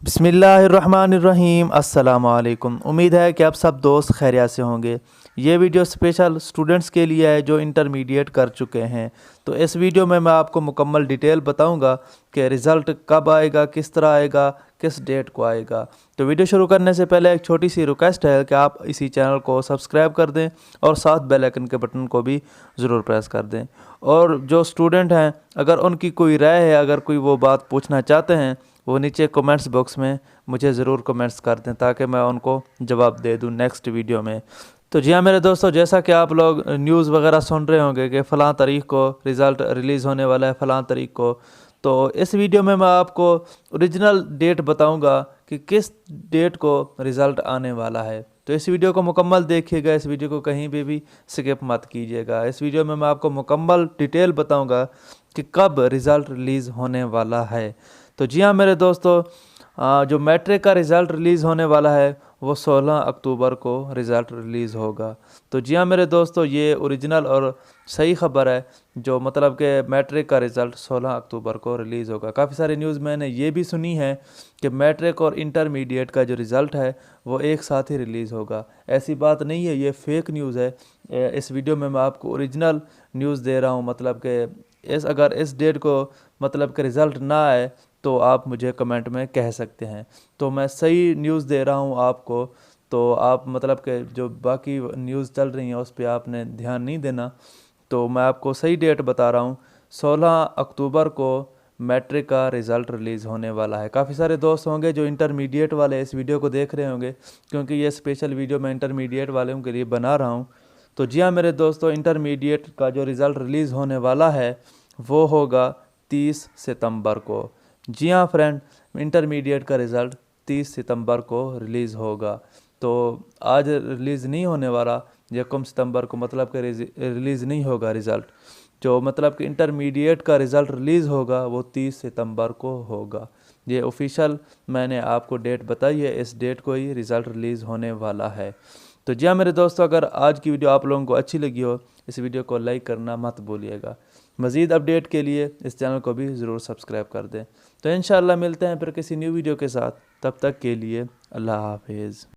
बिस्मिल्लाहिर्रहमानिर्रहीम। अस्सलाम वालेकुम। उम्मीद है कि आप सब दोस्त खैरियत से होंगे। ये वीडियो स्पेशल स्टूडेंट्स के लिए है जो इंटरमीडिएट कर चुके हैं। तो इस वीडियो में मैं आपको मुकम्मल डिटेल बताऊंगा कि रिज़ल्ट कब आएगा, किस तरह आएगा, किस डेट को आएगा। तो वीडियो शुरू करने से पहले एक छोटी सी रिक्वेस्ट है कि आप इसी चैनल को सब्सक्राइब कर दें और साथ बेल आइकन के बटन को भी ज़रूर प्रेस कर दें। और जो स्टूडेंट हैं, अगर उनकी कोई राय है, अगर कोई वो बात पूछना चाहते हैं, वो नीचे कमेंट्स बॉक्स में मुझे ज़रूर कमेंट्स कर दें ताकि मैं उनको जवाब दे दूं नेक्स्ट वीडियो में। तो जी हाँ मेरे दोस्तों, जैसा कि आप लोग न्यूज़ वगैरह सुन रहे होंगे कि फ़लाँ तारीख को रिज़ल्ट रिलीज़ होने वाला है, फ़लाँ तारीख को, तो इस वीडियो में मैं आपको ओरिजिनल डेट बताऊंगा कि किस डेट को रिज़ल्ट आने वाला है। तो इस वीडियो को मुकम्मल देखिएगा, इस वीडियो को कहीं भी स्किप मत कीजिएगा। इस वीडियो में मैं आपको मुकम्मल डिटेल बताऊंगा कि कब रिज़ल्ट रिलीज़ होने वाला है। तो जी हाँ मेरे दोस्तों, जो मैट्रिक का रिज़ल्ट रिलीज़ होने वाला है वो 16 अक्टूबर को रिज़ल्ट रिलीज़ होगा। तो जी हाँ मेरे दोस्तों, ये ओरिजिनल और सही खबर है, जो मतलब कि मैट्रिक का रिज़ल्ट 16 अक्टूबर को रिलीज़ होगा। काफ़ी सारी न्यूज़ मैंने ये भी सुनी है कि मैट्रिक और इंटरमीडिएट का जो रिज़ल्ट है वो एक साथ ही रिलीज़ होगा। ऐसी बात नहीं है, ये फेक न्यूज़ है। इस वीडियो में मैं आपको ओरिजिनल न्यूज़ दे रहा हूँ। मतलब कि अगर इस डेट को मतलब कि रिज़ल्ट ना आए तो आप मुझे कमेंट में कह सकते हैं। तो मैं सही न्यूज़ दे रहा हूँ आपको, तो आप मतलब कि जो बाकी न्यूज़ चल रही हैं उस पर आपने ध्यान नहीं देना। तो मैं आपको सही डेट बता रहा हूँ, 16 अक्टूबर को मैट्रिक का रिज़ल्ट रिलीज़ होने वाला है। काफ़ी सारे दोस्त होंगे जो इंटरमीडिएट वाले इस वीडियो को देख रहे होंगे, क्योंकि ये स्पेशल वीडियो मैं इंटरमीडिएट वालों के लिए बना रहा हूँ। तो जी हाँ मेरे दोस्तों, इंटरमीडिएट का जो रिज़ल्ट रिलीज़ होने वाला है वो होगा 30 सितंबर को। जी हाँ फ्रेंड, इंटरमीडिएट का रिज़ल्ट 30 सितंबर को रिलीज़ होगा। तो आज रिलीज़ नहीं होने वाला, 1 सितंबर को मतलब कि रिलीज़ नहीं होगा रिज़ल्ट। जो मतलब कि इंटरमीडिएट का रिज़ल्ट रिलीज़ होगा वो 30 सितंबर को होगा। ये ऑफिशियल मैंने आपको डेट बताई है, इस डेट को ही रिज़ल्ट रिलीज़ होने वाला है। तो जी हाँ मेरे दोस्तों, अगर आज की वीडियो आप लोगों को अच्छी लगी हो, इस वीडियो को लाइक करना मत भूलिएगा। मज़ीद अपडेट के लिए इस चैनल को भी ज़रूर सब्सक्राइब कर दें। तो इंशाअल्लाह मिलते हैं फिर किसी न्यू वीडियो के साथ। तब तक के लिए अल्लाह हाफिज़।